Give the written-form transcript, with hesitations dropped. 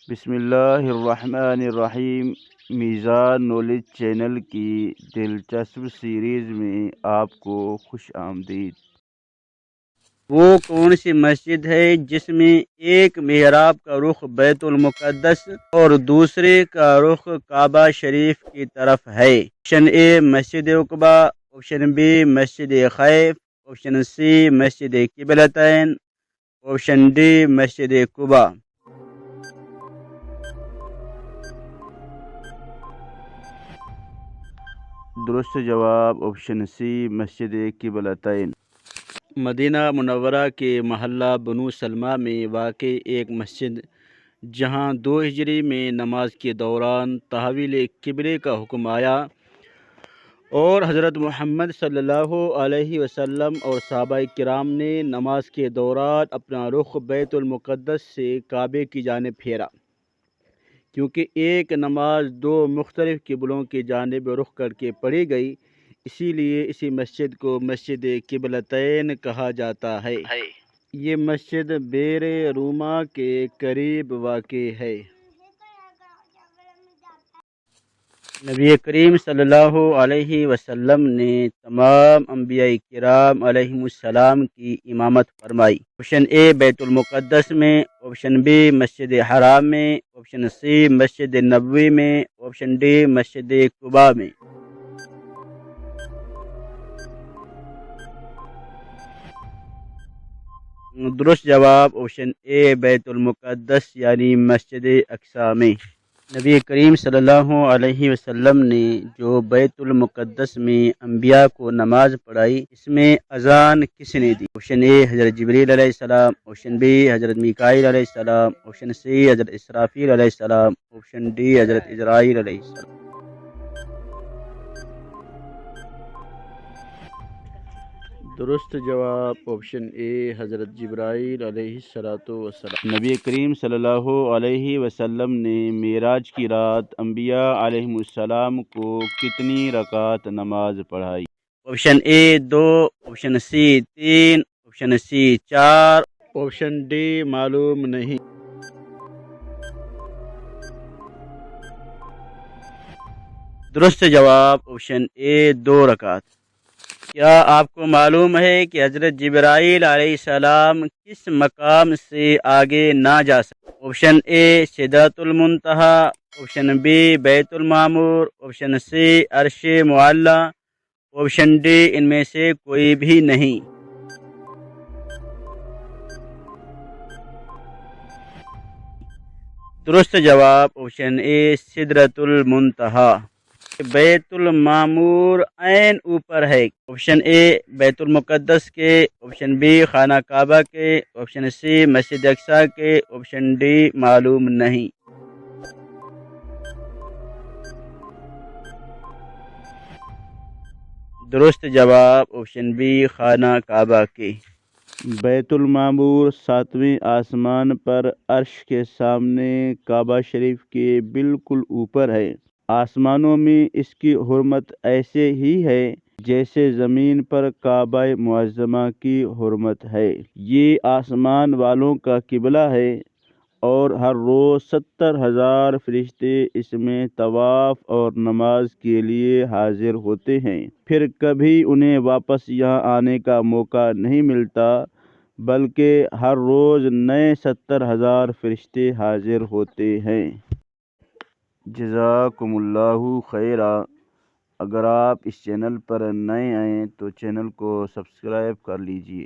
بسم اللہ الرحمن الرحیم۔ میزان نالج چینل کی دلچسپ سیریز میں آپ کو خوش آمدید۔ وہ کون سی مسجد ہے جس میں ایک محراب کا رخ بیت المقدس اور دوسرے کا رخ کعبہ شریف کی طرف ہے؟ آپشن اے مسجد عقبہ، آپشن بی مسجد خیف، آپشن سی مسجد قبلتین، آپشن ڈی مسجد قباء۔ درست جواب آپشن سی مسجد قبلتین۔ مدینہ منورہ کے محلہ بنو سلمہ میں واقع ایک مسجد جہاں 2 ہجری میں نماز کے دوران تحویل قبلے کا حکم آیا اور حضرت محمد صلی اللہ علیہ وسلم اور صحابہ کرام نے نماز کے دوران اپنا رخ بیت المقدس سے کعبے کی جانب پھیرا، کیونکہ ایک نماز 2 مختلف قبلوں کی جانب رخ کر کے پڑھی گئی، اسی لیے اسی مسجد کو مسجد قبلتین کہا جاتا ہے۔ یہ مسجد بئر روما کے قریب واقع ہے۔ نبی کریم صلی اللہ علیہ وسلم نے تمام انبیاء کرام علیہم السلام کی امامت فرمائی۔ آپشن اے بیت المقدس میں، آپشن بی مسجد حرام میں، آپشن سی مسجد نبوی میں، آپشن ڈی مسجد قباء میں۔ درست جواب آپشن اے بیت المقدس یعنی مسجد اقصی میں۔ نبی کریم صلی اللہ علیہ وسلم نے جو بیت المقدس میں انبیاء کو نماز پڑھائی، اس میں اذان کس نے دی؟ آپشن اے حضرت جبریل علیہ السلام، آپشن بی حضرت میکائیل علیہ السلام، آپشن سی حضرت اسرافیل علیہ السلام، آپشن ڈی حضرت اسرائیل علیہ السلام۔ درست جواب آپشن اے حضرت جبرائیل علیہ السلام۔ نبی کریم صلی اللہ علیہ وسلم نے معراج کی رات انبیاء علیہم السلام کو کتنی رکعت نماز پڑھائی؟ Option A 2، option C 3، option C 4، option D معلوم نہیں۔ درست جواب آپشن اے 2 رکعت۔ کیا آپ کو معلوم ہے کہ حضرت جبرائیل علیہ السلام کس مقام سے آگے نہ جا سکتے؟ آپشن اے سدرۃ المنتہی، آپشن بی بیت المعمور، آپشن سی عرش معلی، آپشن ڈی ان میں سے کوئی بھی نہیں۔ درست جواب آپشن اے سدرۃ المنتہی۔ بیت المعمور عین اوپر ہے۔ آپشن اے بیت المقدس کے، آپشن بی خانہ کعبہ کے، آپشن سی مسجد اقصی کے، آپشن ڈی معلوم نہیں۔ درست جواب آپشن بی خانہ کعبہ کے۔ بیت المعمور 7ویں آسمان پر عرش کے سامنے کعبہ شریف کے بالکل اوپر ہے۔ آسمانوں میں اس کی حرمت ایسے ہی ہے جیسے زمین پر کعبہ معظمہ کی حرمت ہے۔ یہ آسمان والوں کا قبلہ ہے اور ہر روز 70,000 فرشتے اس میں طواف اور نماز کے لیے حاضر ہوتے ہیں۔ پھر کبھی انہیں واپس یہاں آنے کا موقع نہیں ملتا، بلکہ ہر روز نئے 70,000 فرشتے حاضر ہوتے ہیں۔ جزاکم اللہ خیرا۔ اگر آپ اس چینل پر نئے آئیں تو چینل کو سبسکرائب کر لیجئے۔